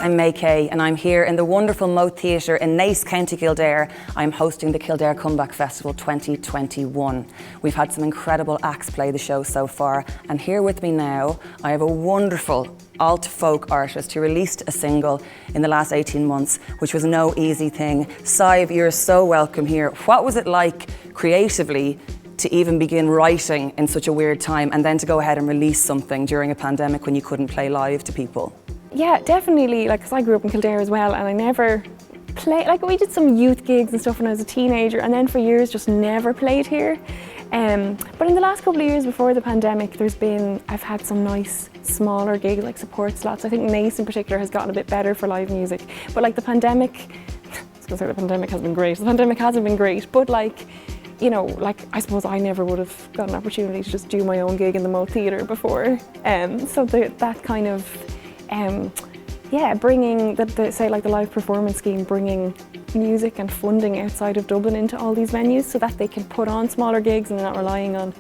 I'm May Kay, and I'm here in the wonderful Moat Theatre in Naas, County Kildare. I'm hosting the Kildare Comeback Festival 2021. We've had some incredible acts play the show so far, and here with me now, I have a wonderful alt folk artist who released a single in the last 18 months, which was no easy thing. Sive, you're so welcome here. What was it like creatively to even begin writing in such a weird time and then to go ahead and release something during a pandemic when you couldn't play live to people? Yeah, definitely, because I grew up in Kildare as well, and I never played, we did some youth gigs and stuff when I was a teenager, and then for years just never played here. But in the last couple of years before the pandemic, I've had some nice smaller gigs, like support slots. I think Naas in particular has gotten a bit better for live music. But the pandemic, I was going to say the pandemic has been great. The pandemic hasn't been great, but I suppose I never would have got an opportunity to just do my own gig in the Moat Theatre before. So that kind of, bringing the live performance scheme, bringing music and funding outside of Dublin into all these venues so that they can put on smaller gigs and they're not relying on,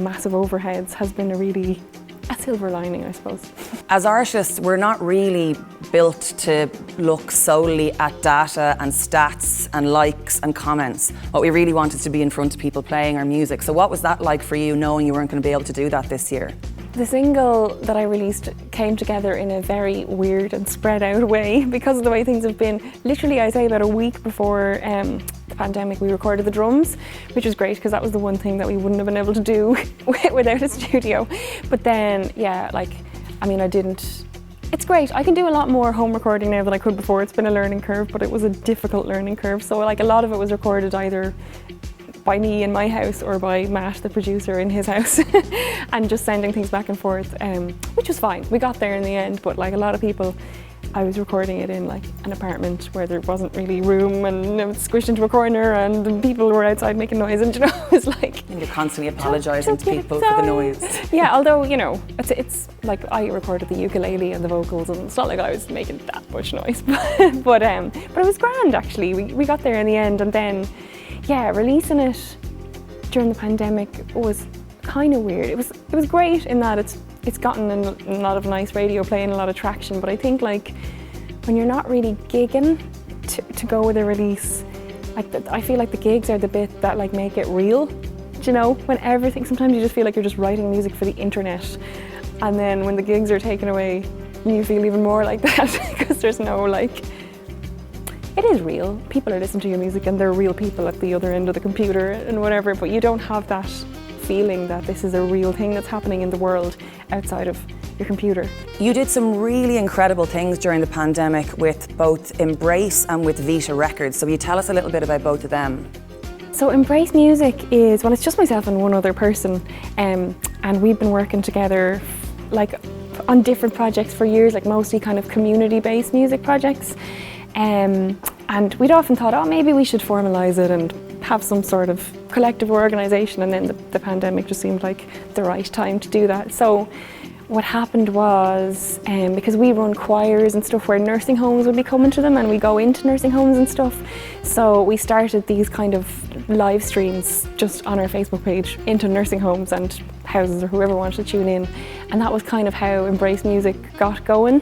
massive overheads has been a silver lining, I suppose. As artists, we're not really built to look solely at data and stats and likes and comments. What we really want is to be in front of people playing our music. So what was that like for you, knowing you weren't going to be able to do that this year? The single that I released came together in a very weird and spread out way because of the way things have been. Literally, I'd say about a week before the pandemic, we recorded the drums, which was great because that was the one thing that we wouldn't have been able to do without a studio. But then, I didn't. It's great. I can do a lot more home recording now than I could before. It's been a learning curve, but it was a difficult learning curve. So a lot of it was recorded either by me in my house or by Matt, the producer, in his house, and just sending things back and forth, which was fine. We got there in the end, but a lot of people, I was recording it in an apartment where there wasn't really room and it was squished into a corner and people were outside making noise, and it was And you're constantly apologising to people for the noise. Yeah, although, it's I recorded the ukulele and the vocals, and it's not like I was making that much noise, but it was grand actually. We got there in the end, and then releasing it during the pandemic was kind of weird. It was great in that it's gotten a lot of nice radio play and a lot of traction, but I think when you're not really gigging to go with a release, I feel like the gigs are the bit that make it real. Do you know, when everything, sometimes you just feel like you're just writing music for the internet, and then when the gigs are taken away, you feel even more like that because there's no it is real. People are listening to your music and they're real people at the other end of the computer and whatever, but you don't have that feeling that this is a real thing that's happening in the world outside of your computer. You did some really incredible things during the pandemic with both Embrace and with Vita Records. So will you tell us a little bit about both of them? So Embrace Music is, it's just myself and one other person, and we've been working together on different projects for years, mostly kind of community-based music projects. And we'd often thought, maybe we should formalise it and have some sort of collective organisation, and then the pandemic just seemed like the right time to do that. So what happened was, because we run choirs and stuff where nursing homes would be coming to them, and we go into nursing homes and stuff, so we started these kind of live streams just on our Facebook page into nursing homes and houses or whoever wanted to tune in, and that was kind of how Embrace Music got going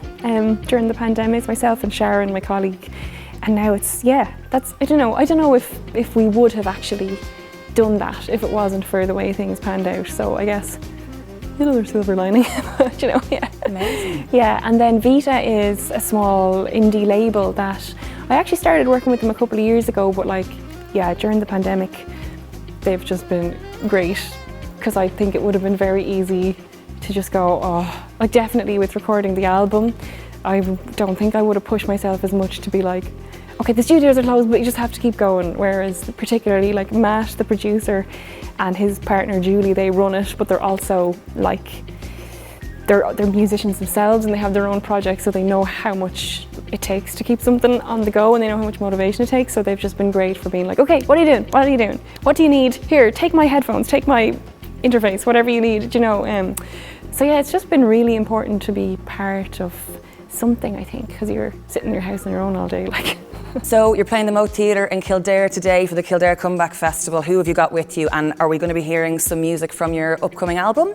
during the pandemic. It's myself and Sharon, my colleague, and now it's I don't know if we would have actually done that if it wasn't for the way things panned out. So I guess another silver lining. Amazing. Yeah, and then Vita is a small indie label that I actually started working with them a couple of years ago, but during the pandemic they've just been great, because I think it would have been very easy to just go, definitely with recording the album, I don't think I would have pushed myself as much to be okay, the studios are closed, but you just have to keep going. Whereas particularly Matt, the producer, and his partner Julie, they run it, but they're also they're musicians themselves, and they have their own projects, so they know how much it takes to keep something on the go, and they know how much motivation it takes. So they've just been great for being okay, what are you doing? What are you doing? What do you need? Here, take my headphones, take my interface, whatever you need. So it's just been really important to be part of something, I think, because you're sitting in your house on your own all day. So you're playing the Moat Theatre in Kildare today for the Kildare Comeback Festival. Who have you got with you, and are we going to be hearing some music from your upcoming album?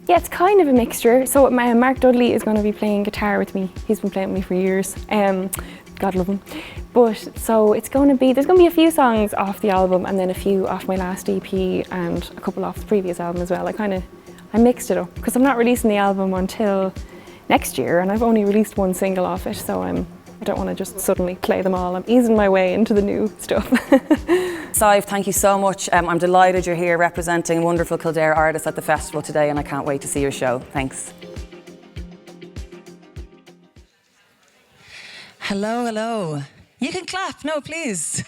Yeah, it's kind of a mixture. So Mark Dudley is going to be playing guitar with me. He's been playing with me for years. God love him. But so there's going to be a few songs off the album and then a few off my last EP and a couple off the previous album as well. I mixed it up because I'm not releasing the album until next year and I've only released one single off it, so I don't want to just suddenly play them all. I'm easing my way into the new stuff. Scythe, thank you so much. I'm delighted you're here representing wonderful Kildare artists at the festival today, and I can't wait to see your show. Thanks. Hello, hello. You can clap. No, please.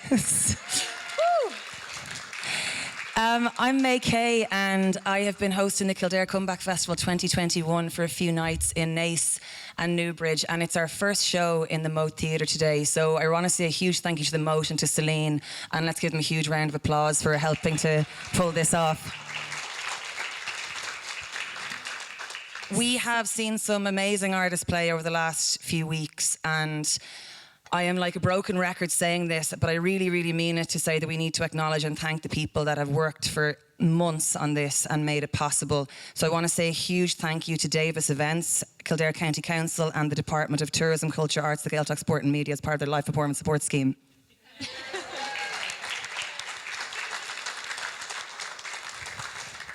I'm May Kay and I have been hosting the Kildare Comeback Festival 2021 for a few nights in Naas and Newbridge, and it's our first show in the Moat Theatre today. So I want to say a huge thank you to the Moat and to Celine, and let's give them a huge round of applause for helping to pull this off. We have seen some amazing artists play over the last few weeks, and I am like a broken record saying this, but I really, really mean it to say that we need to acknowledge and thank the people that have worked for months on this and made it possible. So I want to say a huge thank you to Davis Events, Kildare County Council and the Department of Tourism, Culture, Arts, the Gaeltacht Sport and Media as part of their live performance support scheme.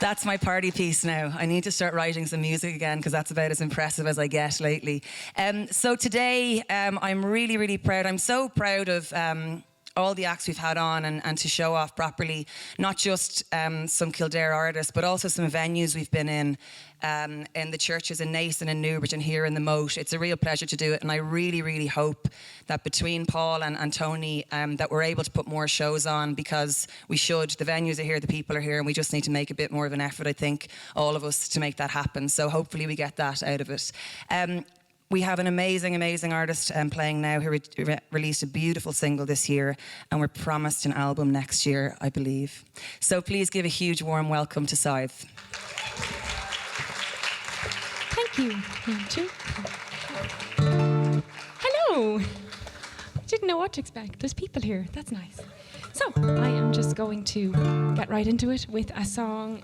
That's my party piece now. I need to start writing some music again because that's about as impressive as I get lately. So today, I'm really, really proud. I'm so proud of all the acts we've had on and to show off properly, not just some Kildare artists, but also some venues we've been in the churches in Naas and in Newbridge and here in the Moat. It's a real pleasure to do it, and I really, really hope that between Paul and Tony that we're able to put more shows on, because we should. The venues are here, the people are here, and we just need to make a bit more of an effort, I think, all of us, to make that happen. So hopefully we get that out of it. We have an amazing, amazing artist playing now who released a beautiful single this year, and we're promised an album next year, I believe. So please give a huge warm welcome to Scythe. Thank you. 1, 2. Hello. Didn't know what to expect. There's people here. That's nice. So I am just going to get right into it with a song.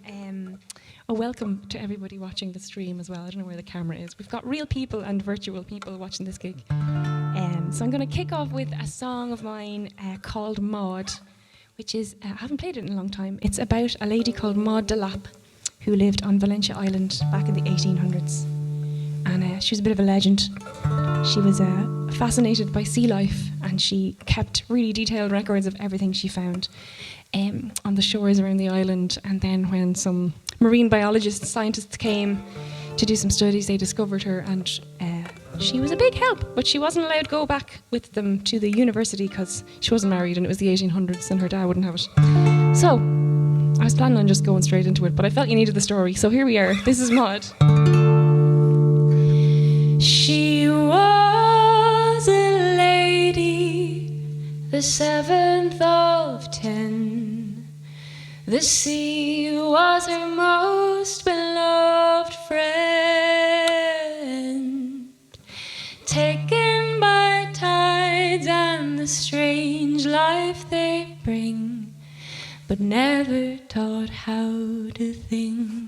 A welcome to everybody watching the stream as well. I don't know where the camera is. We've got real people and virtual people watching this gig. So I'm going to kick off with a song of mine called Maud, which is, I haven't played it in a long time. It's about a lady called Maud de Lapp who lived on Valentia Island back in the 1800s. And she was a bit of a legend. She was fascinated by sea life, and she kept really detailed records of everything she found on the shores around the island. And then when some marine biologists, scientists came to do some studies, they discovered her, and she was a big help, but she wasn't allowed to go back with them to the university because she wasn't married and it was the 1800s and her dad wouldn't have it. So I was planning on just going straight into it, but I felt you needed the story, so here we are. This is Maud. She was a lady, the 7th of 10. The sea was her most beloved friend. Taken by tides and the strange life they bring, but never taught how to think.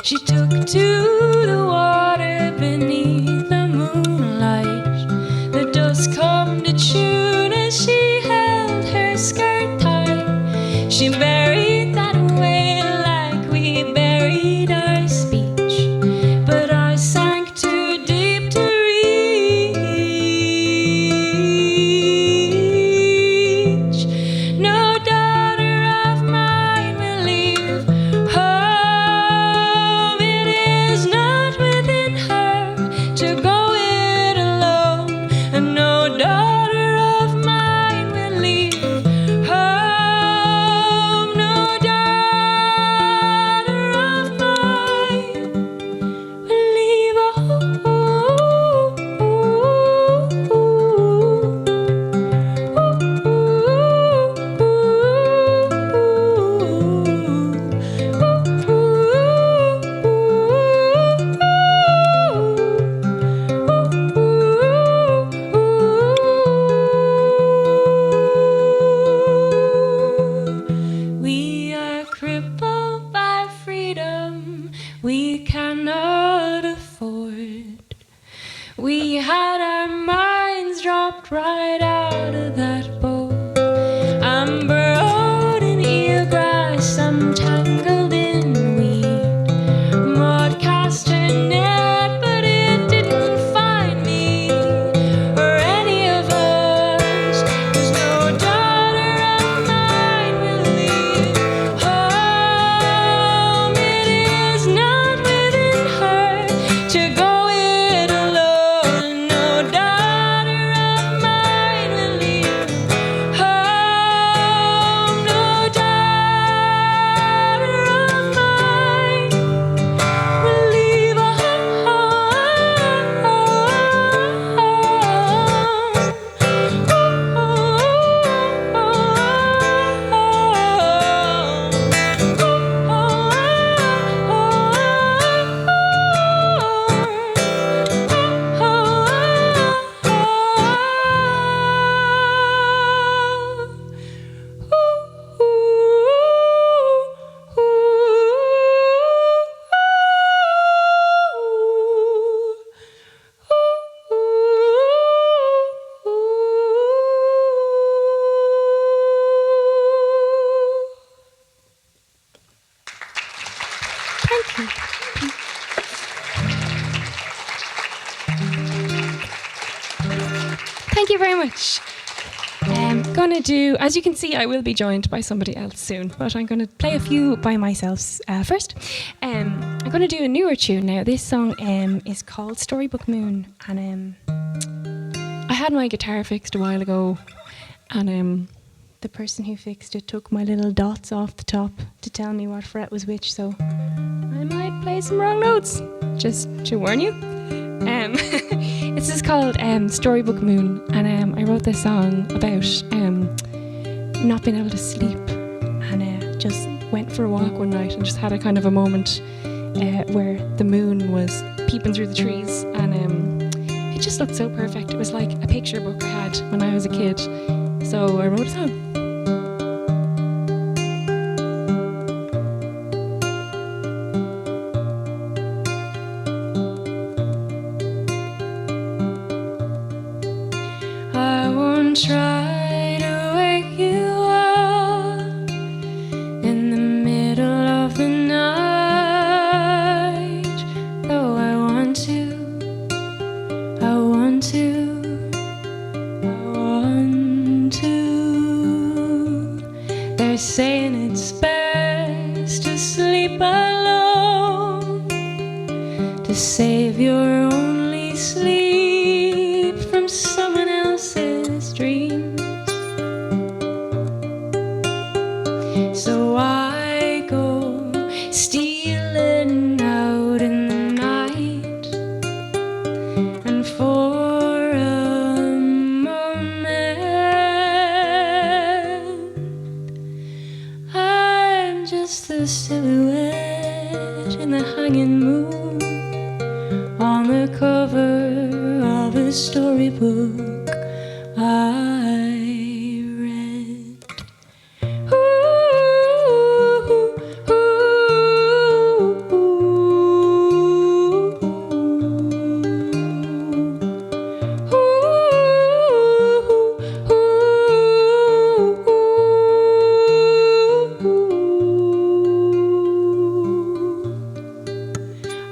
She took to the water beneath the moonlight. The dust come to tune as she held her skirt tight. She buried that away like we much. I'm gonna do, as you can see, I will be joined by somebody else soon, but I'm gonna play a few by myself first. I'm gonna do a newer tune now. This song is called Storybook Moon, and I had my guitar fixed a while ago, and the person who fixed it took my little dots off the top to tell me what fret was which, so I might play some wrong notes, just to warn you. This is called Storybook Moon, and I wrote this song about not being able to sleep, and just went for a walk one night and just had a kind of a moment where the moon was peeping through the trees, and it just looked so perfect. It was like a picture book I had when I was a kid, so I wrote a song. Try to wake you up in the middle of the night, though I want to. They're saying it's best to sleep alone, to save your only sleep from someone else's dreams. So I go stealing out in the night, and for a moment I'm just the silhouette in the hanging moon on the cover of a storybook I read. Ooh, ooh,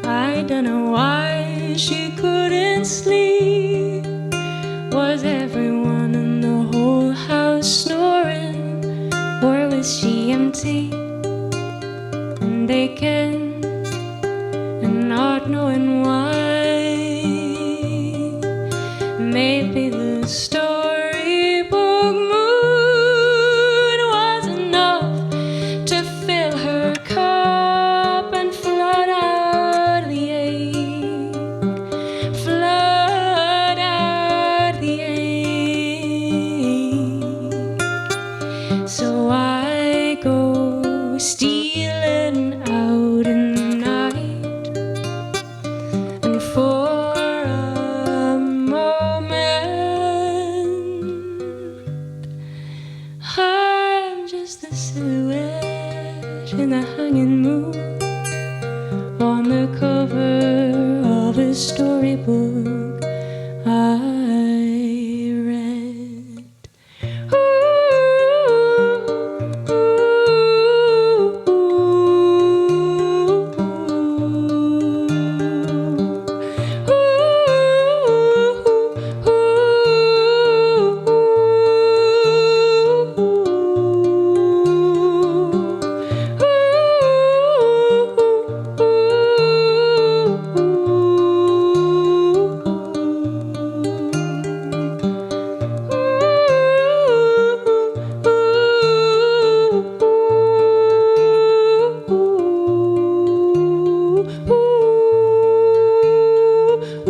I don't know why she couldn't sleep. Was everyone in the whole house snoring, or was she empty and aching and not knowing why? Maybe the storybook moon was enough to fill her cup and flood out the ache, flood out the ache. So I go stealing out in the night, and for a moment I'm just a silhouette in the hanging moon on the cover of a storybook I read. Ooh,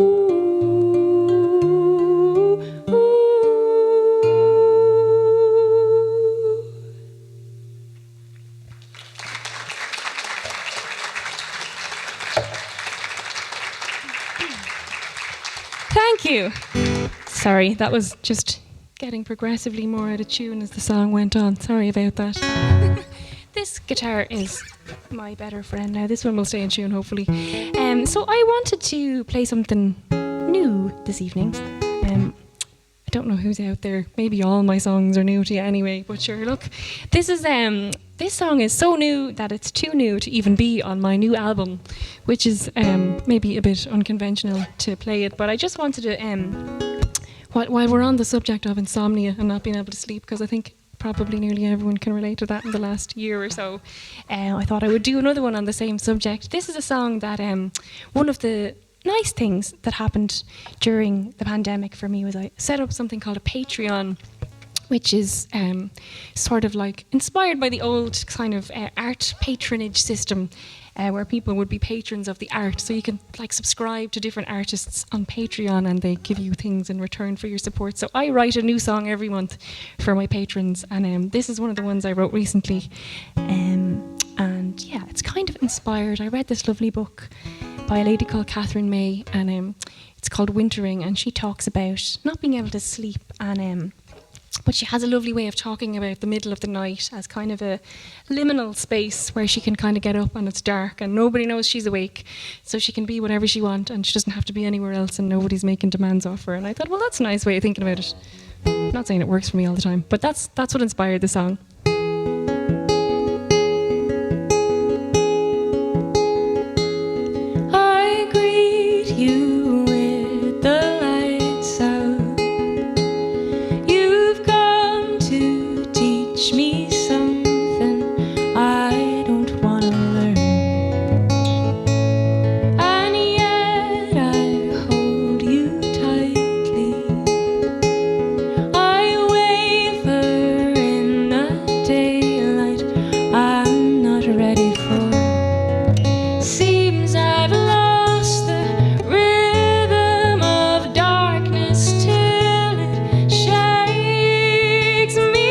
ooh, Thank you. Sorry, that was just getting progressively more out of tune as the song went on. Sorry about that. This guitar is my better friend now. This one will stay in tune, hopefully. So I wanted to play something new this evening. I don't know who's out there. Maybe all my songs are new to you anyway. But sure, look, this song is so new that it's too new to even be on my new album, which is maybe a bit unconventional to play it. But I just wanted to while we're on the subject of insomnia and not being able to sleep, because I think probably nearly everyone can relate to that in the last year or so, I thought I would do another one on the same subject. This is a song that one of the nice things that happened during the pandemic for me was I set up something called a Patreon, which is sort of like inspired by the old kind of art patronage system, where people would be patrons of the art. So you can like subscribe to different artists on Patreon and they give you things in return for your support. So I write a new song every month for my patrons, and this is one of the ones I wrote recently. And yeah, it's kind of inspired. I read this lovely book by a lady called Catherine May, and it's called Wintering, and she talks about not being able to sleep, and but she has a lovely way of talking about the middle of the night as kind of a liminal space where she can kind of get up and it's dark and nobody knows she's awake, so she can be whatever she wants and she doesn't have to be anywhere else and nobody's making demands off her. And I thought, well, that's a nice way of thinking about it. I'm not saying it works for me all the time, but that's what inspired the song. I greet you with the lights out. Teach me something I don't want to learn, and yet I hold you tightly. I waver in the daylight I'm not ready for. Seems I've lost the rhythm of darkness till it shakes me.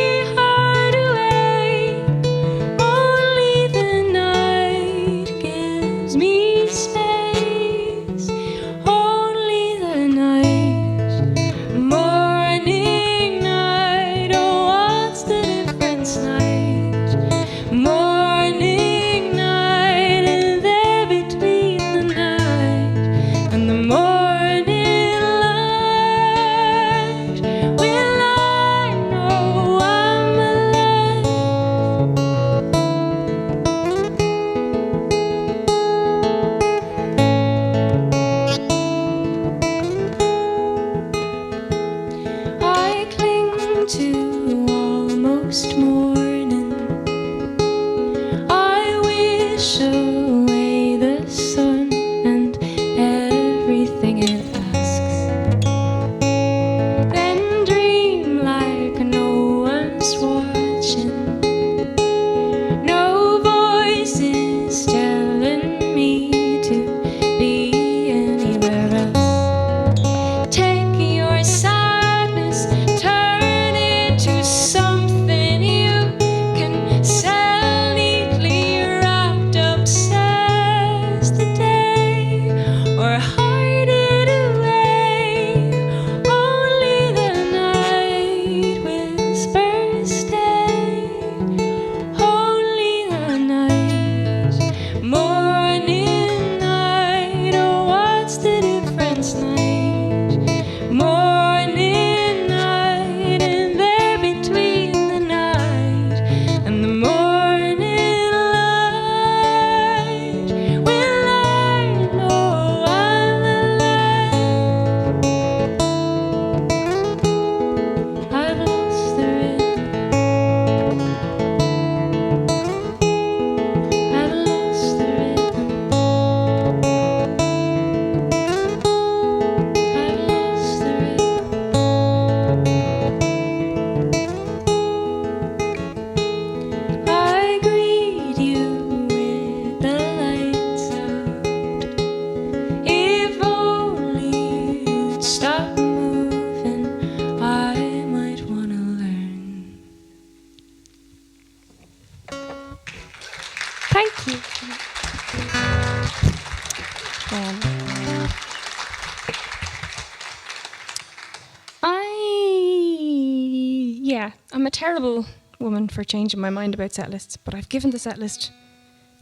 I'm a terrible woman for changing my mind about set lists, but I've given the set list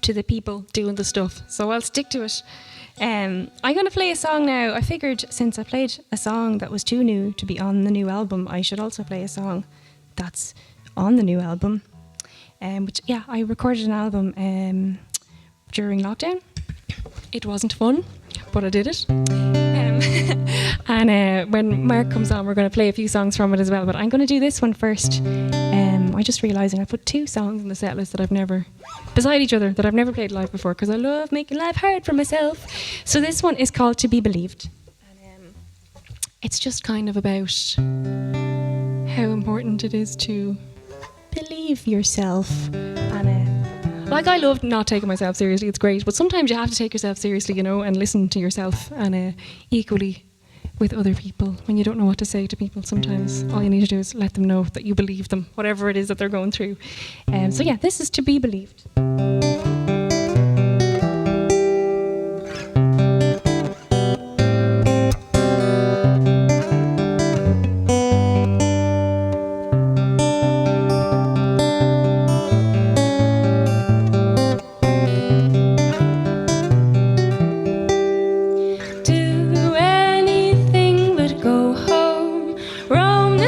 to the people doing the stuff, so I'll stick to it. I'm going to play a song now. I figured since I played a song that was too new to be on the new album, I should also play a song that's on the new album. I recorded an album during lockdown. It wasn't fun, but I did it. And when Mark comes on, we're going to play a few songs from it as well. But I'm going to do this one first. I just realising I put 2 songs in the set list that I've never, beside each other, that I've never played live before, because I love making live hard for myself. So this one is called To Be Believed. And it's just kind of about how important it is to believe yourself. And like, I love not taking myself seriously, it's great, but sometimes you have to take yourself seriously, you know, and listen to yourself. And equally with other people, when you don't know what to say to people, sometimes all you need to do is let them know that you believe them, whatever it is that they're going through. So yeah, this is To Be Believed.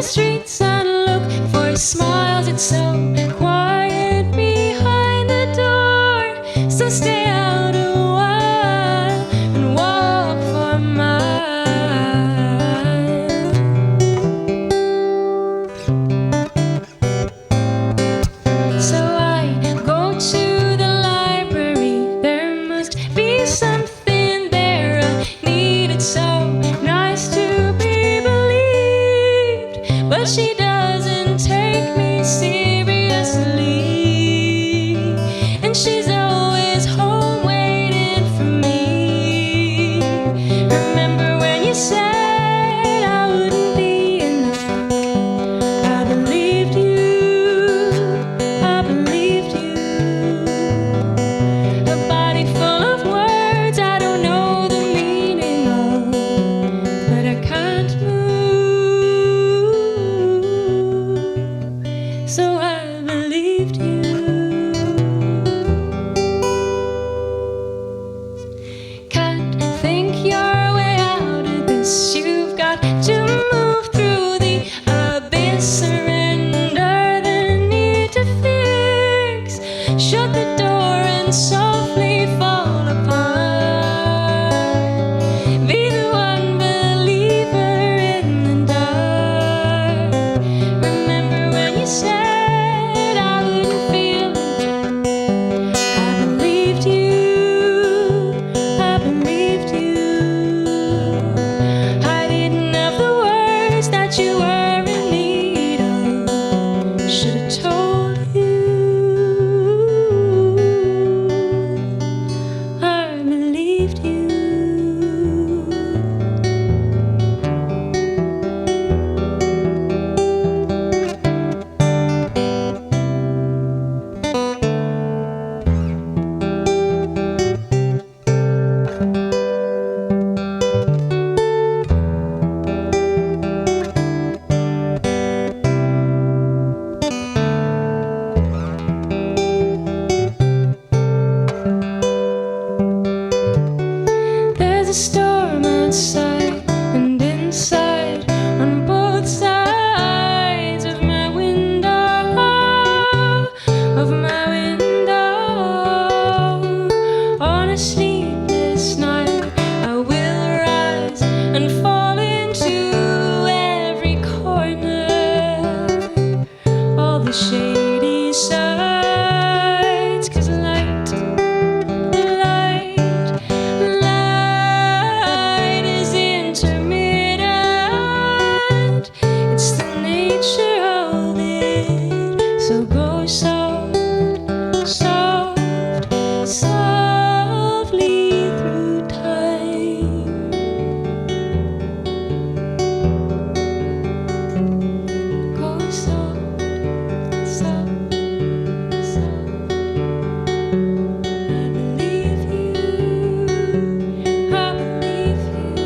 Streets and look for smiles. It's so quiet behind the door, so stay out a while and walk for miles. So I go to the library. There must be something there I need. It's so nice to be believed, but she doesn't take me seriously, and she's always home waiting for me. Remember when you said I wouldn't be enough? I believed you, I believed you. A body full of words I don't know the meaning of, but I can't move, so I believed you. Can't think your way out of this. You've got to move through the abyss. Surrender the need to fix. Shut the door and softly fall apart. Be the one believer in the dark. Remember when you said I wouldn't feel it? I believed you, I believed you. I didn't have the words that you were in need of. Should have told you. I believed you. There's a storm outside and inside, on both sides of my window, of my window. On a sleepless night, I will rise and fall into every corner, all the shady sides, 'cause light is intermittent. It's the nature of it. So go soft, soft, softly through time. Go soft, soft, soft. I believe you, I believe you,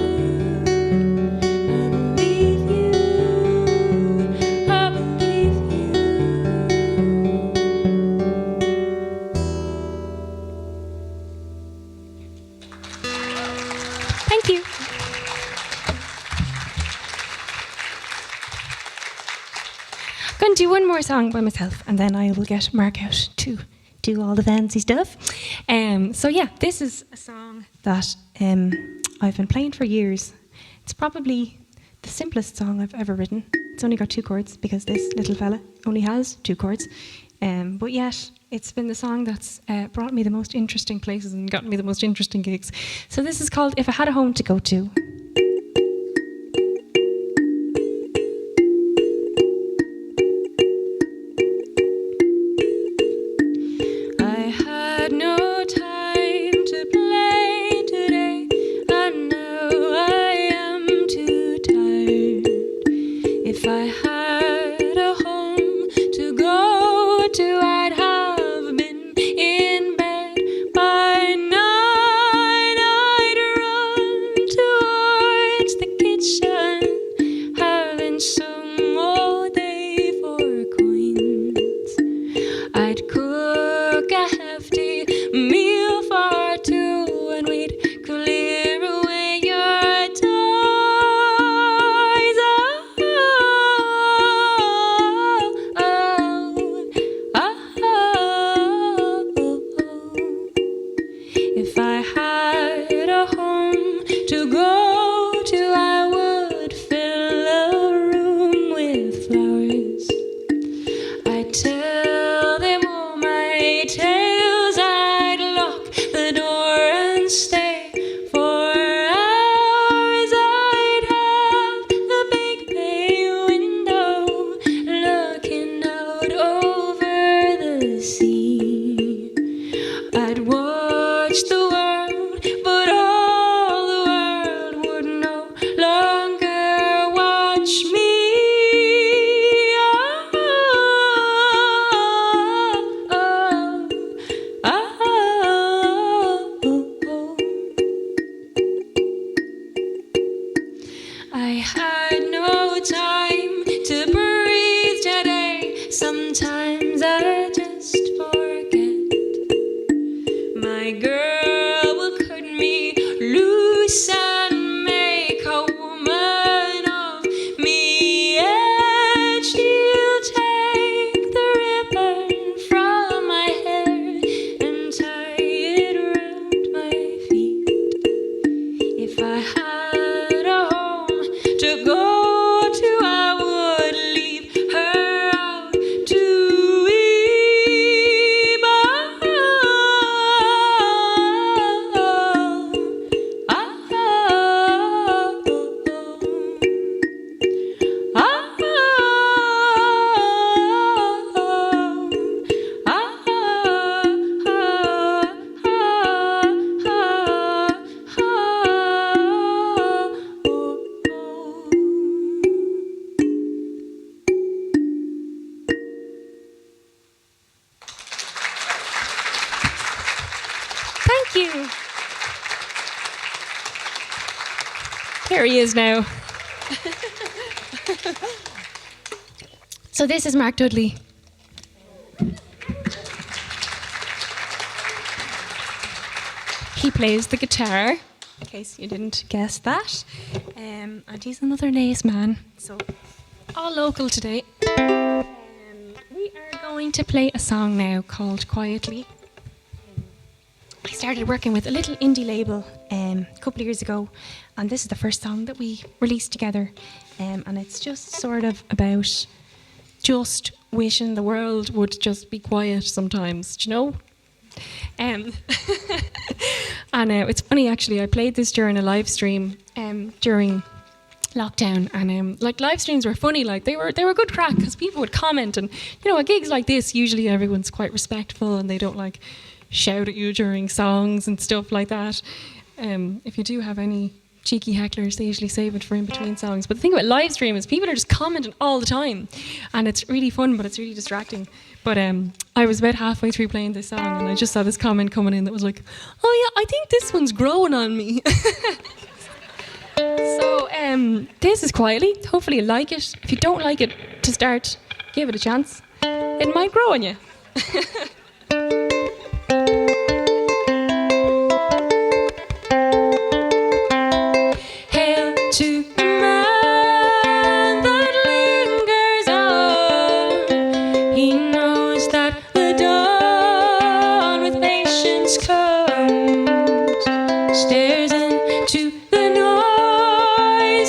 I believe you, I believe you. Thank you. I'm going to do one more song by myself, and then I will get Mark out to do all the fancy stuff. So yeah, this is a song that I've been playing for years. It's probably the simplest song I've ever written. It's only got 2 chords because this little fella only has 2 chords. But yet, it's been the song that's brought me the most interesting places and gotten me the most interesting gigs. So this is called If I Had a Home to Go To. If I had a home to go to, I'd have been in bed by 9. I'd run towards the kitchen, having sung all day for coins. I'd cook a hefty meal for 2, and we'd clear away your toys. If I had a home to go to, I would fill a room with flowers. I'd tell them all my tales. I'd lock the door and stay for hours. I'd have a big bay window looking out over the sea. I'd watch the world, but all the world would no longer watch me. I had no time to breathe today. Sometimes I just forget. My girl will cut me loose and make a woman of me, and she'll take the ribbon from my hair and tie it around my feet. If I had a home to go to, I would leave her out to weep. Thank you. Here he is now. So this is Mark Dudley. He plays the guitar, in case you didn't guess that. And he's another nice man. So all local today. We are going to play a song now called Quietly. I started working with a little indie label a couple of years ago, and this is the first song that we released together. And it's just sort of about just wishing the world would just be quiet sometimes, do you know? And it's funny actually, I played this during a live stream during lockdown, and like live streams were funny, like they were good crack because people would comment, and you know, at gigs like this usually everyone's quite respectful and they don't like shout at you during songs and stuff like that. If you do have any cheeky hecklers, they usually save it for in between songs. But the thing about live stream is people are just commenting all the time, and it's really fun, but it's really distracting. But I was about halfway through playing this song, and I just saw this comment coming in that was like, "Oh yeah, I think this one's growing on me." So this is Quietly. Hopefully you like it. If you don't like it to start, give it a chance. It might grow on you. Hail to the man that lingers on. He knows that the dawn with patience comes. Stares into the noise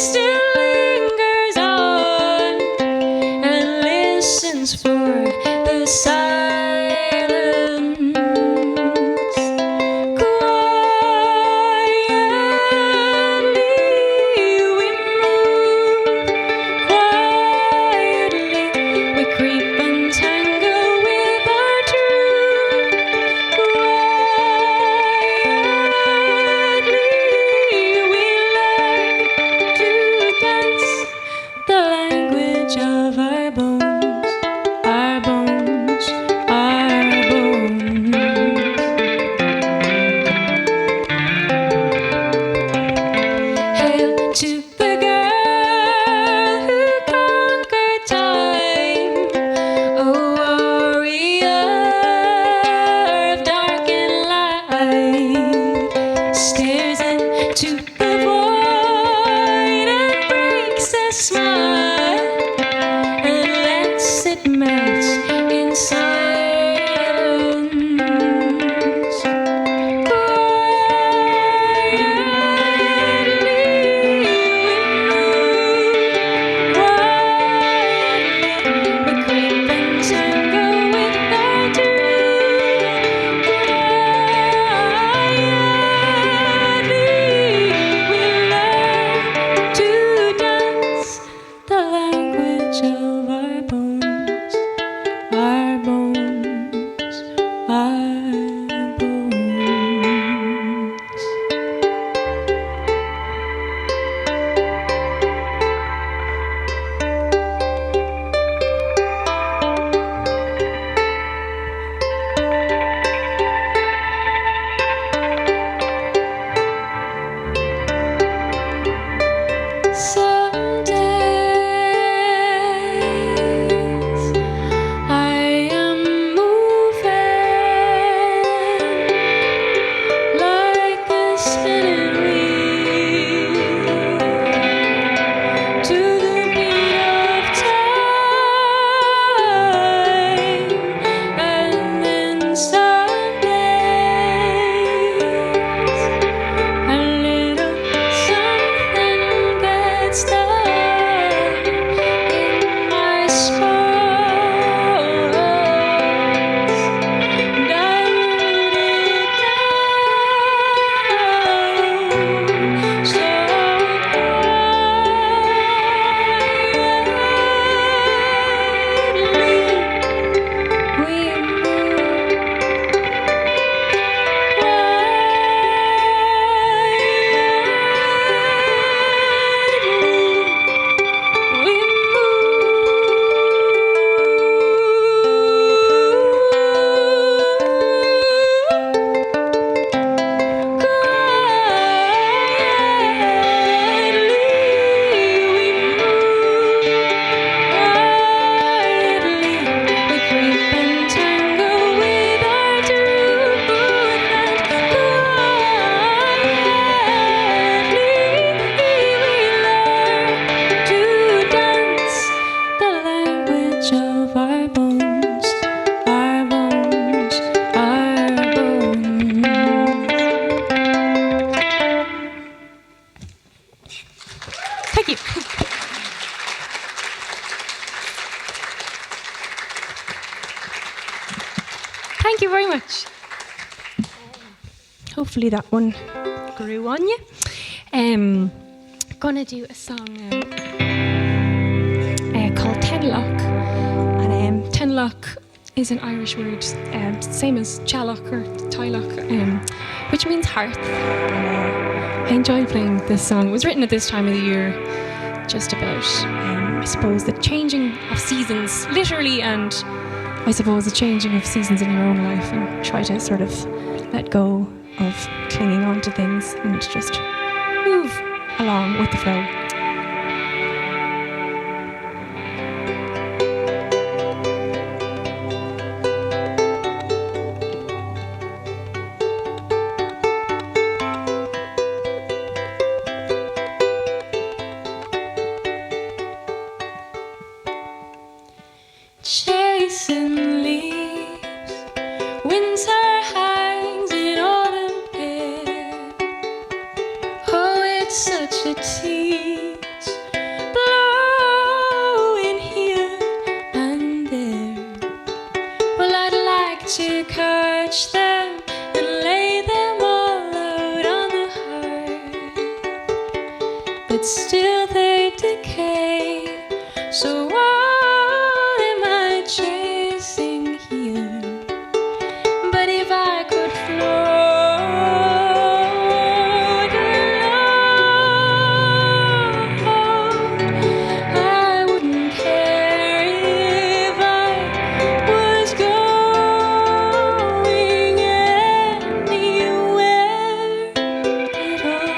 Thank you very much. Hopefully that one grew on you. Gonna do a song now called Tedlock. And Tedlock is an Irish word, same as Challock or Tylock, which means hearth. I enjoy playing this song. It was written at this time of the year, just about, I suppose, the changing of seasons, literally, and I suppose the changing of seasons in your own life, and try to sort of let go of clinging on to things and just move along with the flow. Chasing leaves, winter hangs in autumn air. Oh, it's such a tease, blowing here and there. Well, I'd like to catch them and lay them all out on the hearth, but still they decay. So chasing here, but if I could float alone, I wouldn't care if I was going anywhere at all.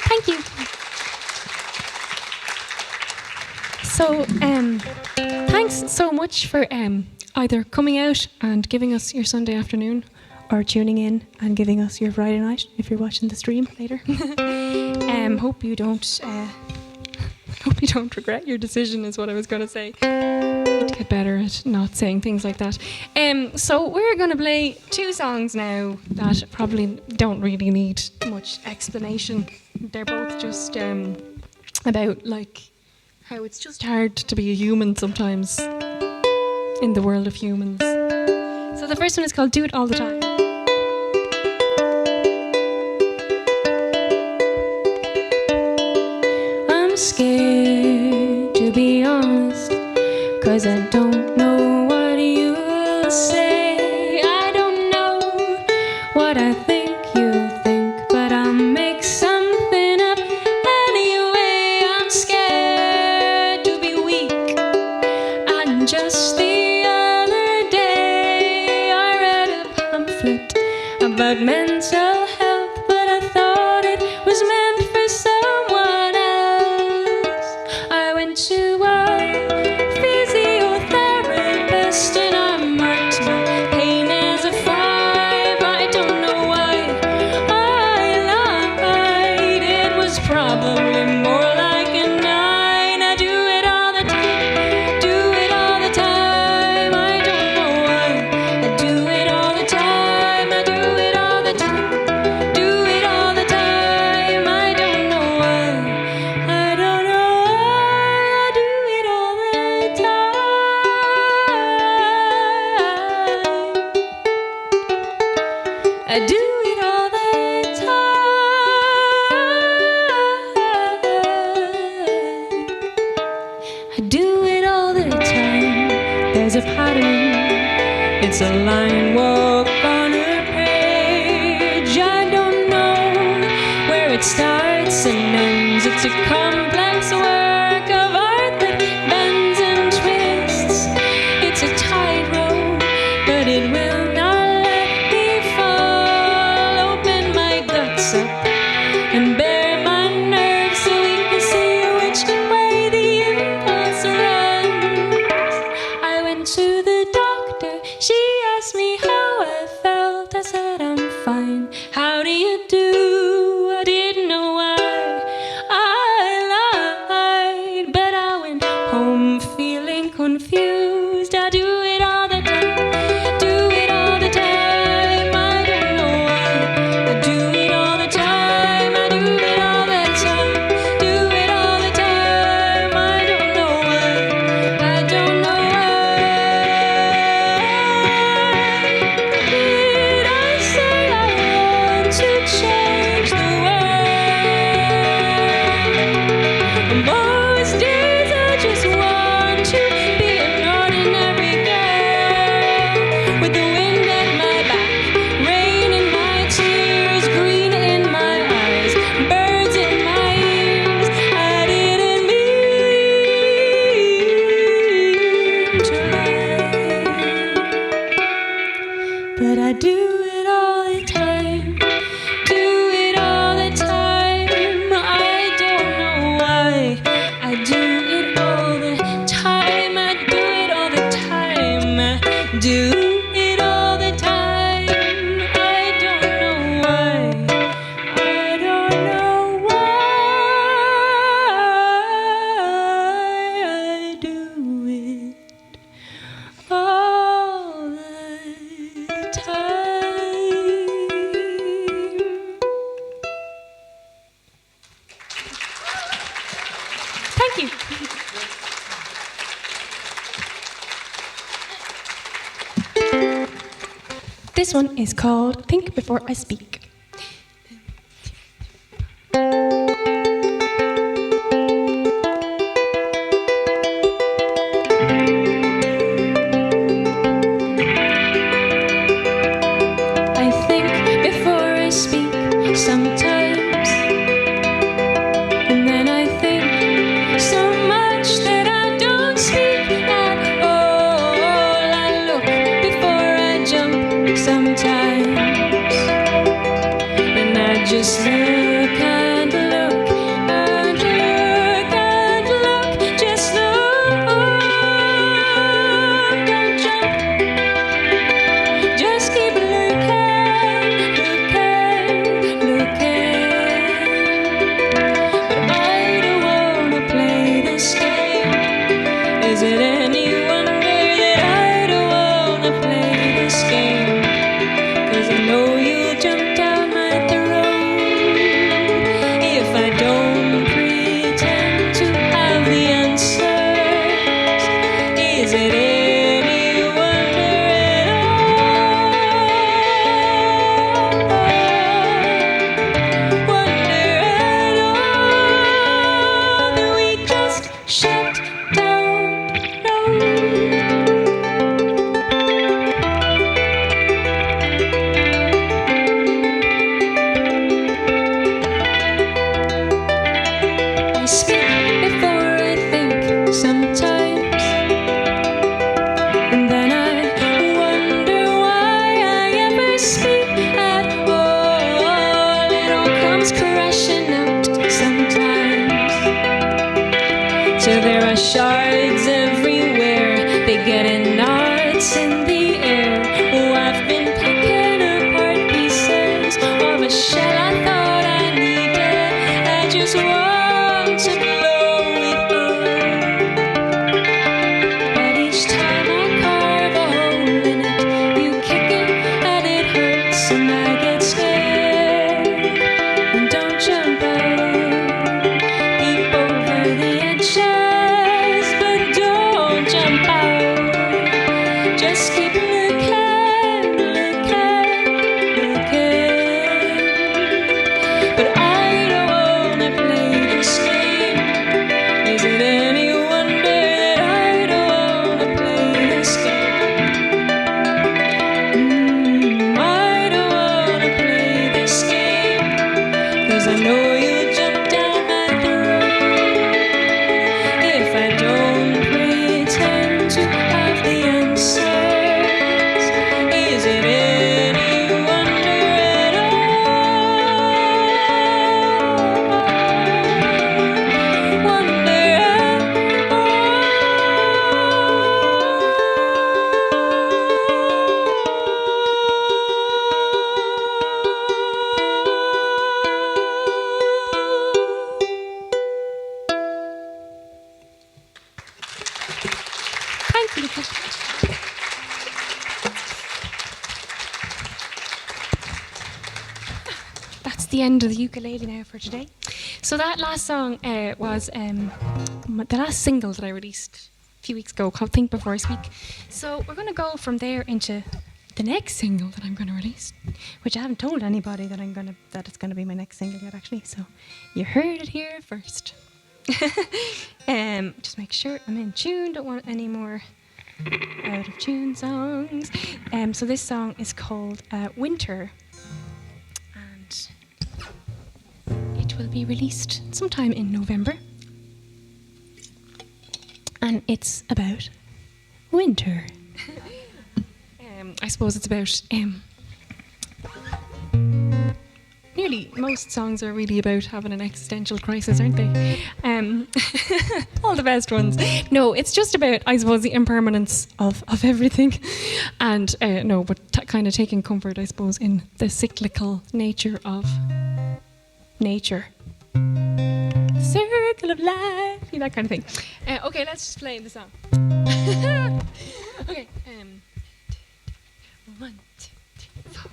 Thank you. So, thanks so much for either coming out and giving us your Sunday afternoon, or tuning in and giving us your Friday night if you're watching the stream later. Hope you don't regret your decision, is what I was going to say. Need to get better at not saying things like that. So we're going to play two songs now that probably don't really need much explanation. They're both just about like how it's just hard to be a human sometimes in the world of humans. So the first one is called Do It All the Time. I'm scared, to be honest, 'cause I don't know what you'll say. I don't know about mental health, but I thought it was meant for someone else. I went to a physiotherapist and I marked my pain as a 5. I don't know why I lied. It was probably more like a 9. I do it all the time, do it all the time. I don't know why. I do it all the time. I do it all the time. Do it all the time. I don't know why. I don't know why. I do it all the time. I do it all the time. I do it all the time. There's a pattern. It's a line walk on a page. I don't know where it starts and ends. It's a complex work of art that bends and twists. It's a tightrope, but it will not let me fall. Open my guts up and bare my nerves so we can see which way the impulse runs. I went to the doctor. She asked me how I felt. I said I'm fine. How do you do? I didn't know why I lied, but I went home feeling confused. I do it all the time. Do it all the time. I don't know why. I do it all the time. I do it all the time. Do it all the time. I don't know why. I don't know why. Did I say I want to change the world? Most days I just want to be an ordinary girl with the wind at my back, rain in my tears, green in my eyes, birds in my ears. I didn't mean to lie, but I do it all the time. Do it all the time. I don't know why. I do it all the time. I do it all the time. I do it all the time. I don't know why. I don't know why. I do it all the time. Thank you. This one is called Think Before I Speak. I think before I speak sometimes, and then I think so much that I don't speak at all. I look before I jump sometimes, and I just look and look and look and look. Just look, don't jump. Just keep looking, looking, looking. But I don't wanna play this game. Is it any wonder that I don't wanna play this game? the end of the ukulele now for today. So that last song was the last single that I released a few weeks ago called Think Before I Speak. So we're going to go from there into the next single that I'm going to release, which I haven't told anybody that it's going to be my next single yet, actually. So you heard it here first. Just make sure I'm in tune. Don't want any more out of tune songs. So this song is called Winter, and it will be released sometime in November, and it's about winter. I suppose it's about nearly most songs are really about having an existential crisis, aren't they? All the best ones. No, it's just about, I suppose, the impermanence of everything. And kind of taking comfort, I suppose, in the cyclical nature of nature. Circle of life, that kind of thing. Okay, let's just play the song. Okay. 1, 2, 3, 4.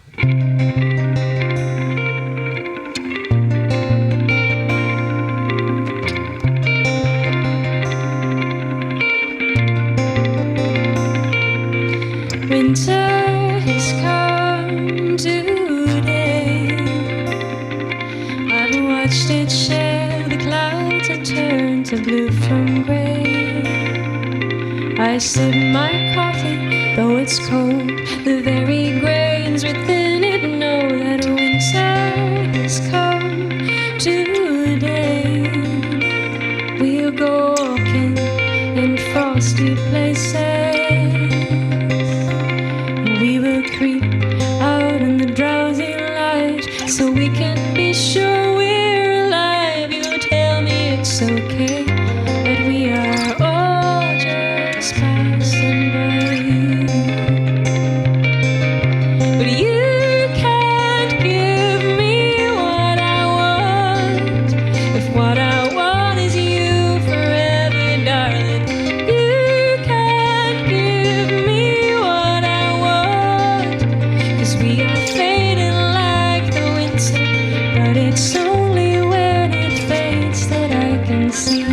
Winter has come today. I've watched it share the clouds and turn to blue from grey. I sip my coffee, though it's cold. The very grains within it know that winter has come today. We'll go walking in frosty places. We will creep out in the drowsy light, so we can be sure we're alive. You'll tell me it's okay, that we are all just passing by. But you can't give me what I want, if what I want is you forever, darling. You can't give me what I want, 'cause we are fading like the winter, but it's only when it fades that I can see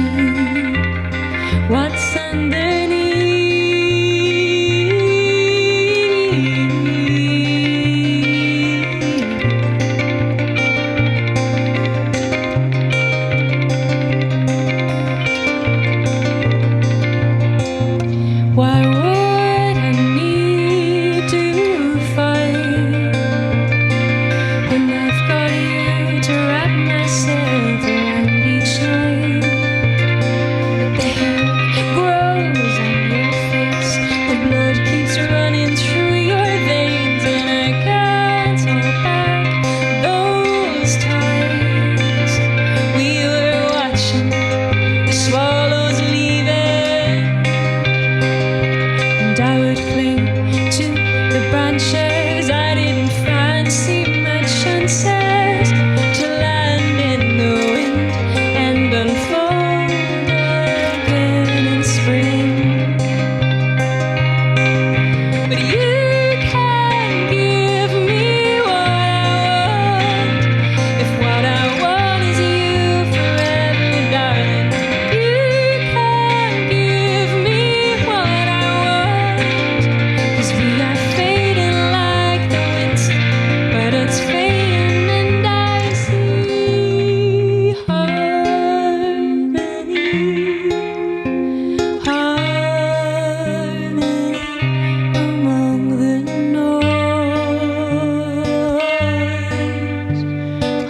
what's underneath. Why would I need to fight when I've got you to wrap myself around each night? The hair grows on your face, the blood keeps running through your veins, and I can't hold back those times. We were watching the swallows leaving, and I would cling to the branches. I didn't fancy my chances to land in the wind and unfold again in spring. But you can't give me what I want, if what I want is you forever, darling. You can't give me what I want, 'cause we are fading like the winter, but it's fading and I see harmony, harmony among the noise,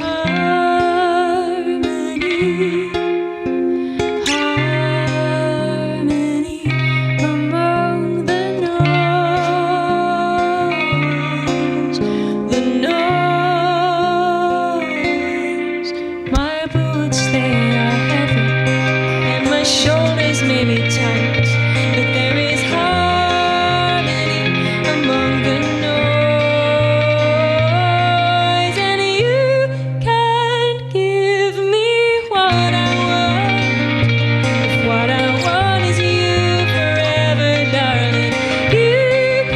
harmony, harmony among the noise, the noise. My boots, they are heavy, and my shoulders may be tight, but there is harmony among the noise. And you can't give me what I want, if what I want is you forever, darling. You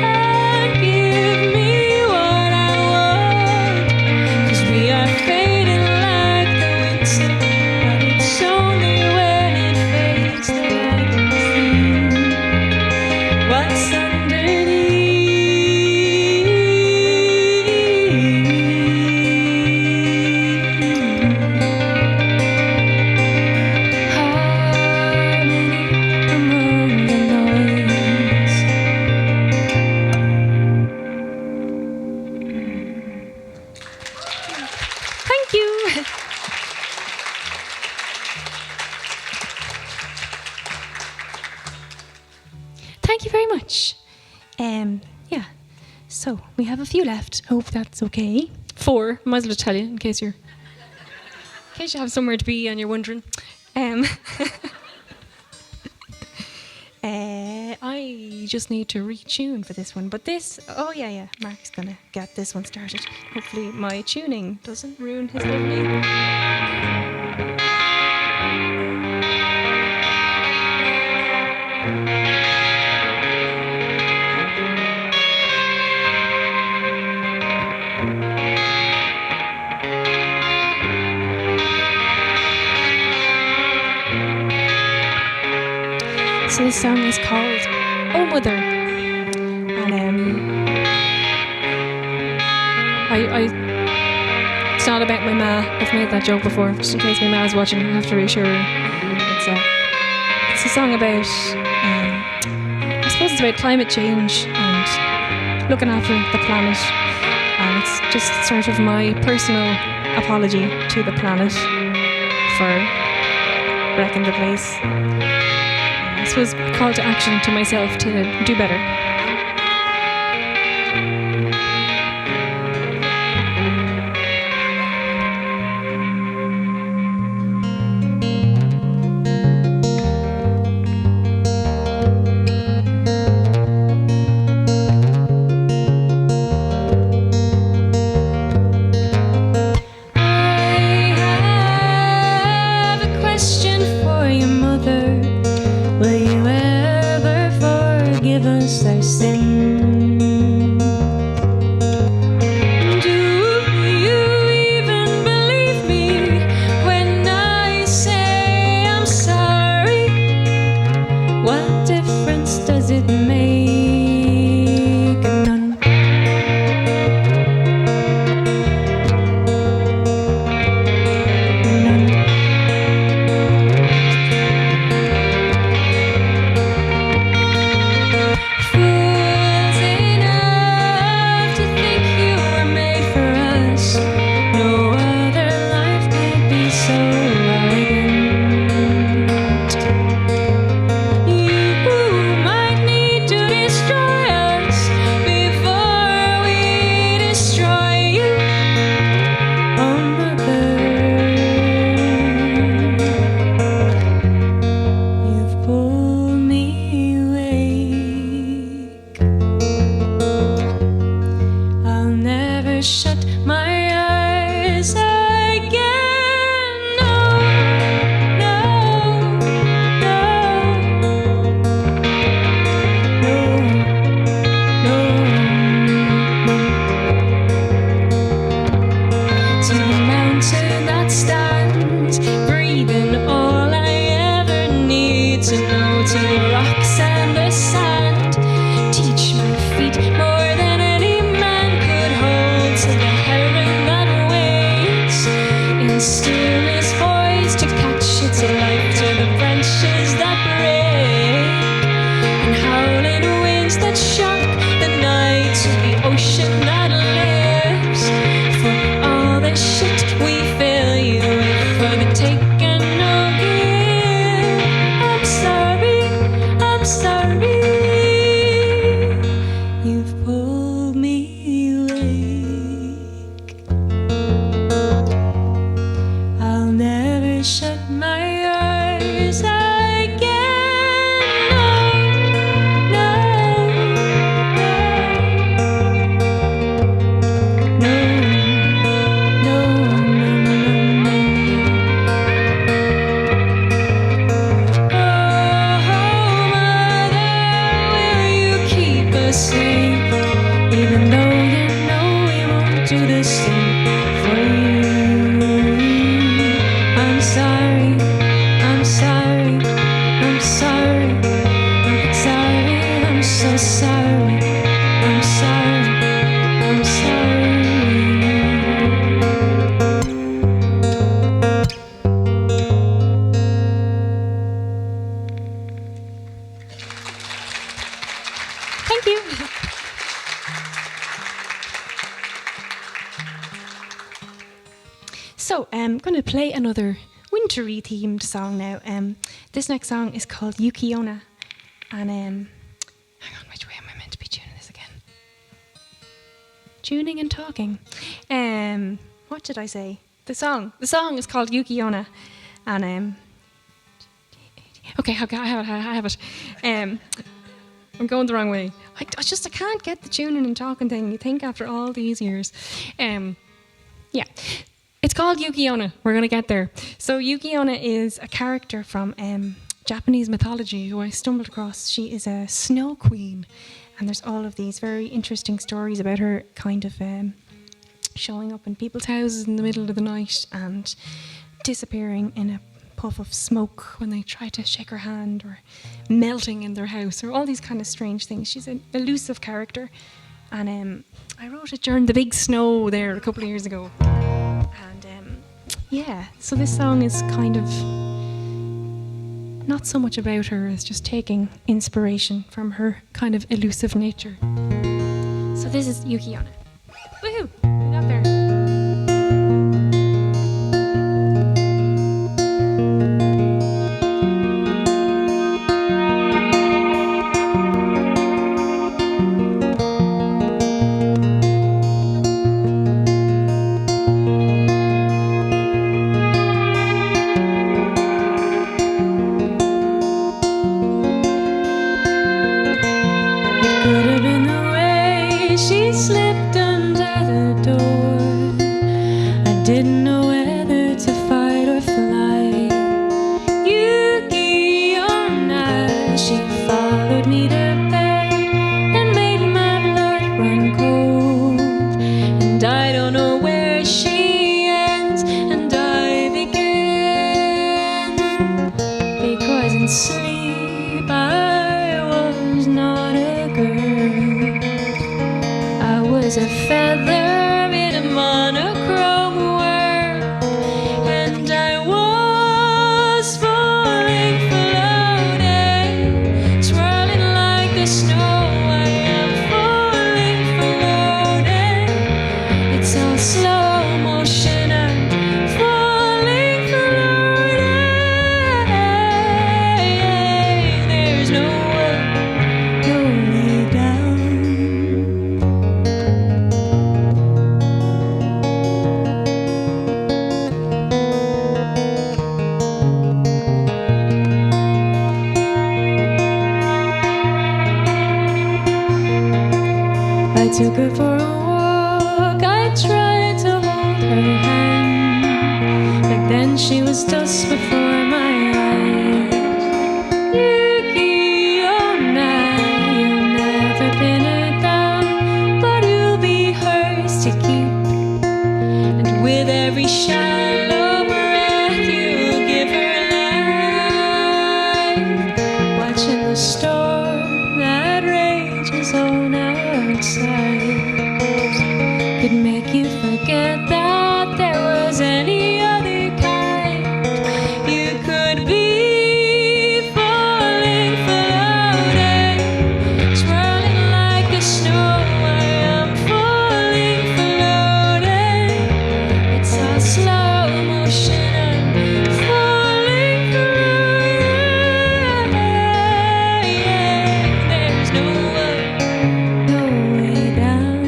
can't give me what I want, 'cause we are fading So we have a few left. Hope that's okay. 4. Might as well tell you in case you have somewhere to be and you're wondering. I just need to retune for this one. But this, oh yeah, Mark's gonna get this one started. Hopefully my tuning doesn't ruin his lovely. So this song is called Oh Mother, and it's not about my ma. I've made that joke before, just in case my ma is watching. I have to reassure her. It's a song about, I suppose it's about climate change and looking after the planet, and it's just sort of my personal apology to the planet for wrecking the place. This was a call to action to myself to do better. So I'm going to play another wintry themed song now. This next song is called Yukiona. And hang on, which way am I meant to be tuning this again? tuning and talking. What did I say? The song is called Yukiona, and okay, I have it. I'm going the wrong way. I can't get the tuning and talking thing. You think after all these years, yeah. It's called Yukiona. We're going to get there. So Yukiona is a character from Japanese mythology who I stumbled across. She is a snow queen, and there's all of these very interesting stories about her kind of showing up in people's houses in the middle of the night and disappearing in a puff of smoke when they try to shake her hand, or melting in their house, or all these kind of strange things. She's an elusive character, and I wrote it during the big snow there a couple of years ago. And yeah, so this song is kind of not so much about her as just taking inspiration from her kind of elusive nature. So this is Yukiona. Woohoo! We got there. She slipped under the door. I didn't know whether to fight or fly. Yukiona, she followed me to bed and made my blood run cold. And I don't know where she ends and I begin, because in sleep I was not a girl. I was a feather in a monochrome world, and I was falling, floating, swirling like the snow. I am falling, floating. It's all slow motion. I'm falling, floating. There's no way down. I took her for a walk, I tried to hold her hand, but then she was dust before my eyes. Yukiona, you'll never pin her down, but you'll be hers to keep. And with every shallow breath you give her life, watching the storm that rages on outside could make you forget that there was any other kind. You could be falling, floating, swirling like the snow. I am falling, floating. It's all slow motion. I'm falling, floating. There's no way down.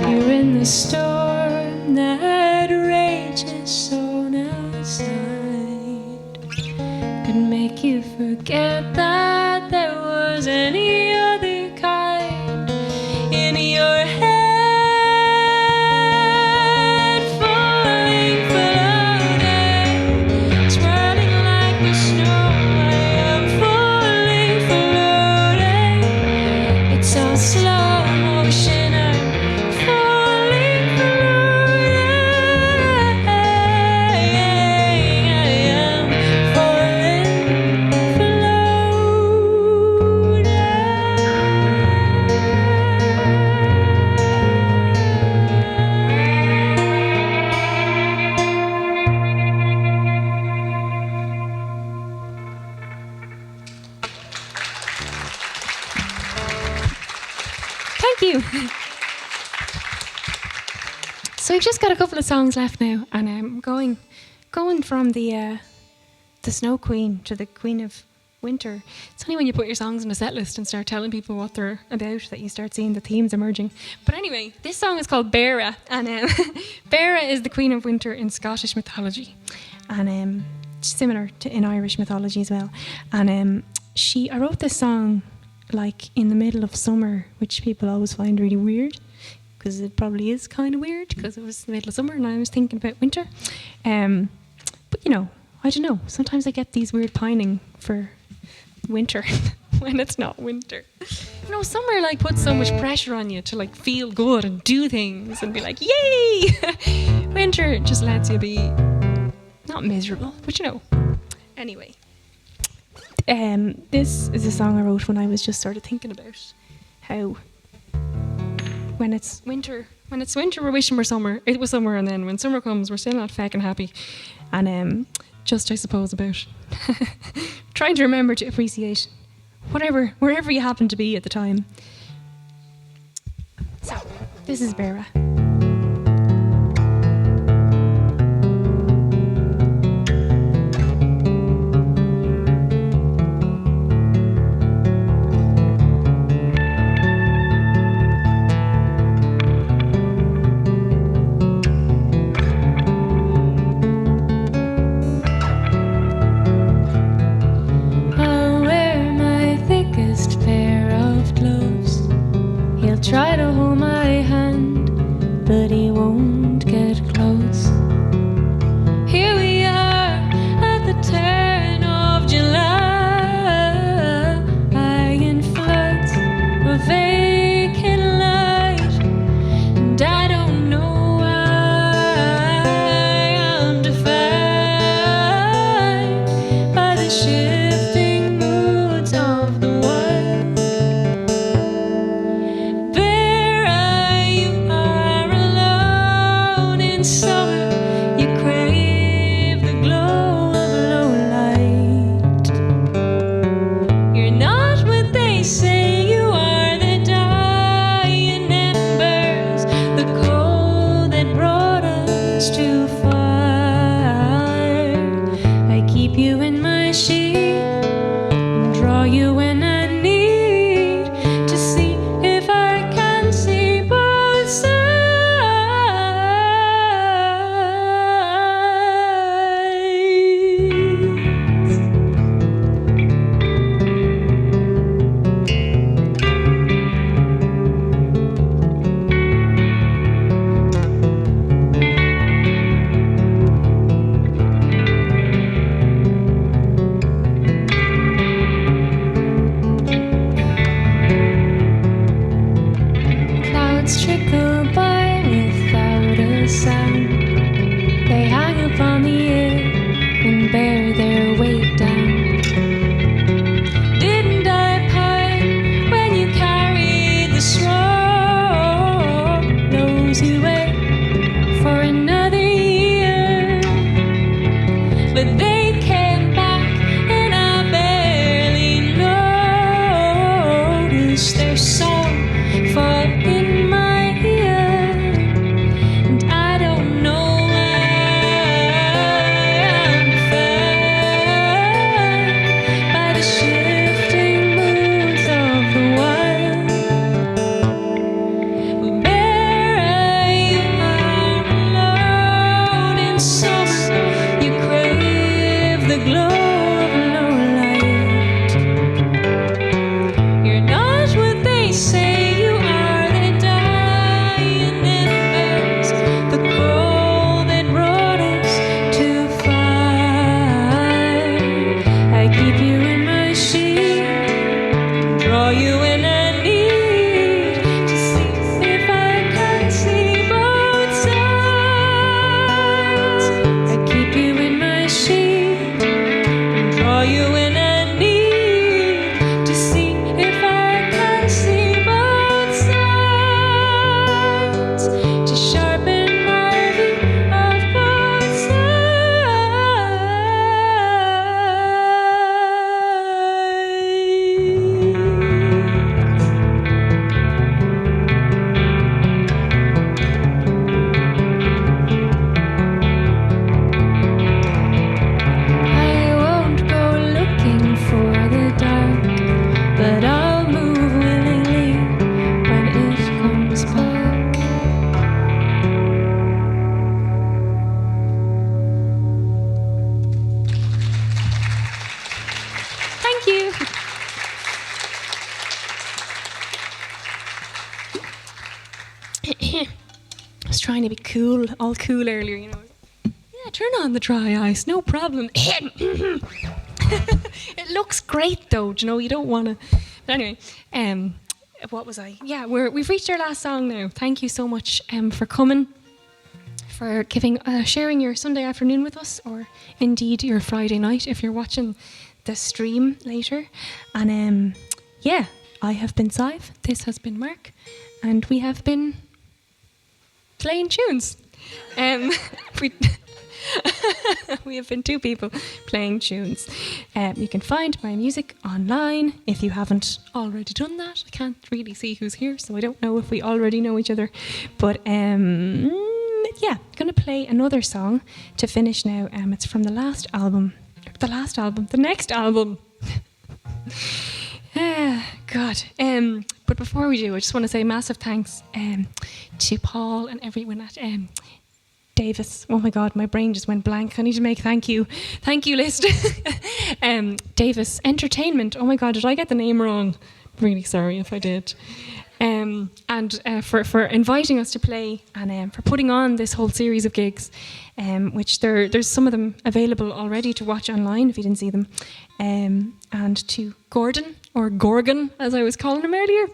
You're in the storm that rages on outside, could make you forget that there was any other kind. In your head, falling, floating, swirling like the snow. I am falling, floating. It's all slow motion. I'm falling, floating. I am falling, floating. So we've just got a couple of songs left now, and I'm going from the Snow Queen to the Queen of Winter. It's only when you put your songs in a set list and start telling people what they're about that you start seeing the themes emerging. But anyway, this song is called Bera, and Bera is the Queen of Winter in Scottish mythology, and similar to in Irish mythology as well. And I wrote this song like in the middle of summer, which people always find really weird, because it probably is kind of weird because it was the middle of summer and I was thinking about winter. But you know, I don't know, sometimes I get these weird pining for winter when it's not winter. You know, summer like puts so much pressure on you to like feel good and do things and be like, yay! Winter just lets you be not miserable, but you know. Anyway, this is a song I wrote when I was just sort of thinking about how when it's winter we're wishing for summer. It was summer, and then when summer comes we're still not fucking happy. And just I suppose about trying to remember to appreciate wherever you happen to be at the time. So this is Bera. Try to hold my hand, but he won't get close. Here we are at the turn of July, in floods of vacant light, and I don't know why I'm defined by the shifting moods of the wild. to be cool, all cool earlier, you know. Yeah, turn on the dry ice, no problem. It looks great though, do you know, you don't want to. But anyway, what was I? Yeah, we've reached our last song now. Thank you so much for coming, for sharing your Sunday afternoon with us, or indeed your Friday night if you're watching the stream later. And yeah, I have been Sive, this has been Mark, and we have been playing tunes. We have been two people playing tunes. You can find my music online if you haven't already done that. I can't really see who's here, so I don't know if we already know each other. But yeah, I'm going to play another song to finish now. It's from the next album. God. But before we do, I just want to say massive thanks to Paul and everyone at Davis. Oh my God, my brain just went blank. I need to make thank you list. Davis Entertainment. Oh my God, did I get the name wrong? Really sorry if I did. And for inviting us to play, and for putting on this whole series of gigs, which there's some of them available already to watch online if you didn't see them. And to Gordon, or Gorgon as I was calling him earlier,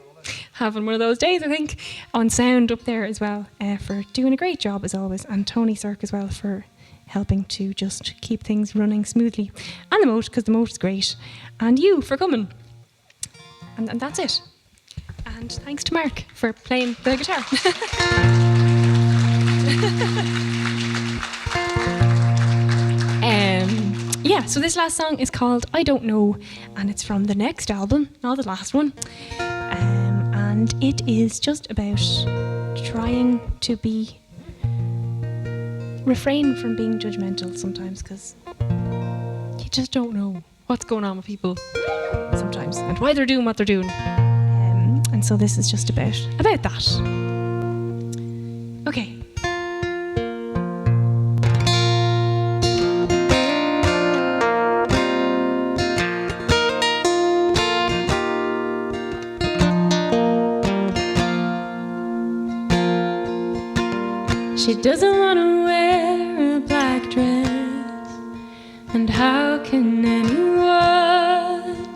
having one of those days I think, on sound up there as well, for doing a great job as always, and Tony Cirque as well for helping to just keep things running smoothly, and the Moat, because the Moat is great, and you for coming, and that's it. And thanks to Mark for playing the guitar. Yeah, so this last song is called I Don't Know, and it's from the next album, not the last one. And it is just about trying to refrain from being judgmental sometimes, because you just don't know what's going on with people sometimes and why they're doing what they're doing. And so this is just about that. Okay. She doesn't want to wear a black dress, and how can anyone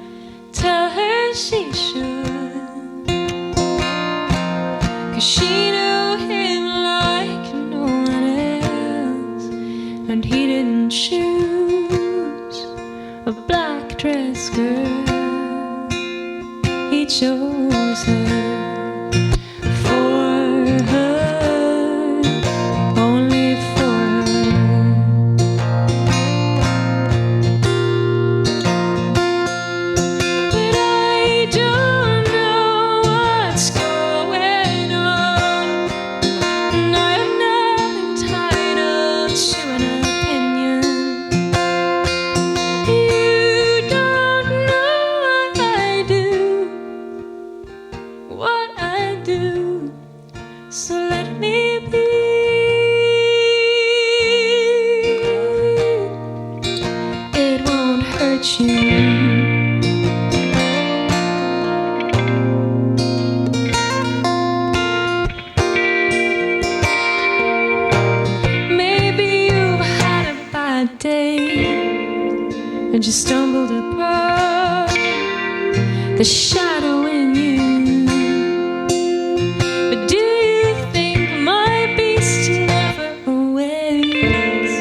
tell her she should? 'Cause she knew him like no one else, and he didn't choose a black dress girl, he chose her. And you stumbled upon the shadow in you. But do you think my beast never awaits,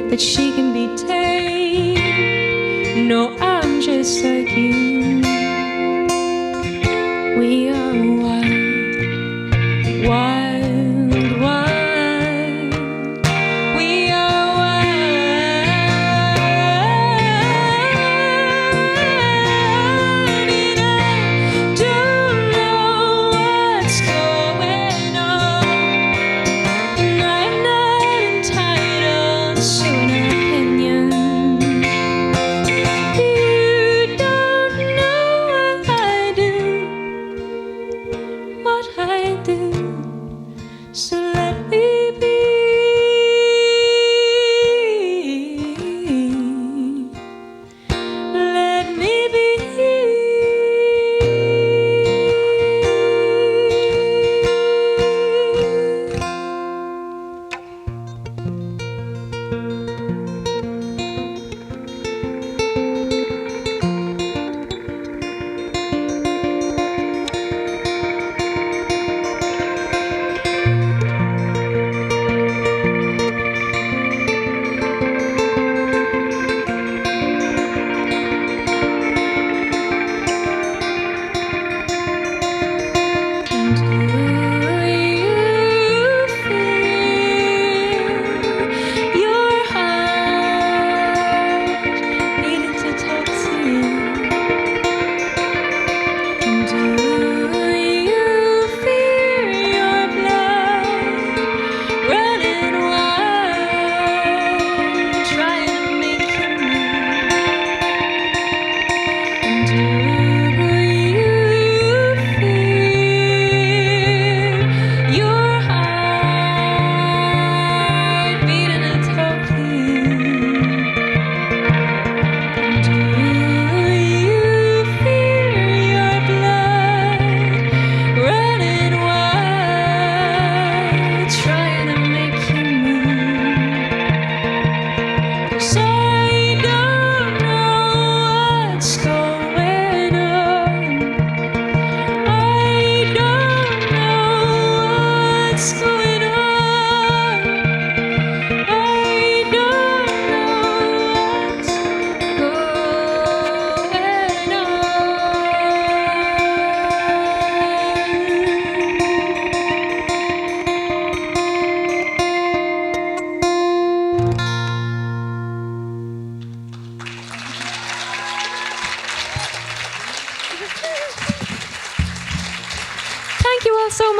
that she can be tamed? No, I'm just like you. We are wild, wild, wild.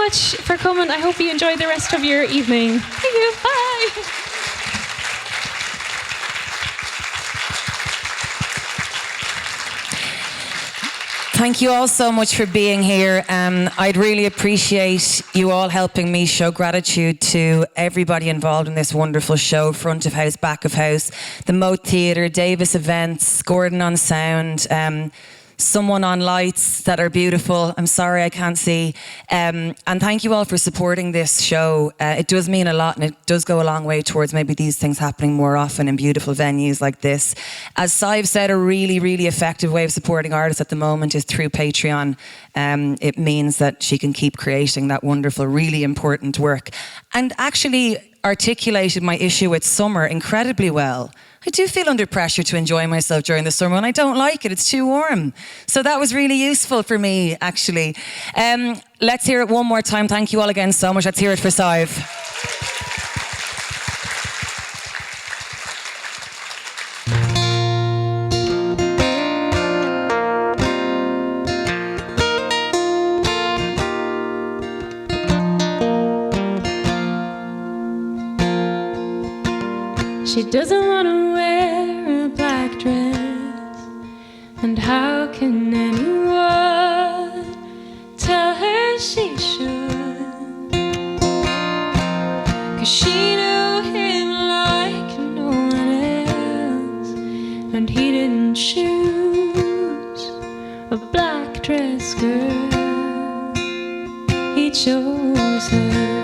much for coming. I hope you enjoy the rest of your evening. Thank you. Bye. Thank you all so much for being here. I'd really appreciate you all helping me show gratitude to everybody involved in this wonderful show, front of house, back of house, the Moat Theatre, Davis Events, Gordon on sound, someone on lights that are beautiful. I'm sorry I can't see. And thank you all for supporting this show. It does mean a lot, and it does go a long way towards maybe these things happening more often in beautiful venues like this. As Sive said, a really, really effective way of supporting artists at the moment is through Patreon. It means that she can keep creating that wonderful, really important work. And actually articulated my issue with summer incredibly well. I do feel under pressure to enjoy myself during the summer, and I don't like it. It's too warm. So that was really useful for me, actually. Let's hear it one more time. Thank you all again so much. Let's hear it for Sive. She doesn't want to wear a black dress, and how can anyone tell her she should? 'Cause she knew him like no one else, and he didn't choose a black dress girl, he chose her.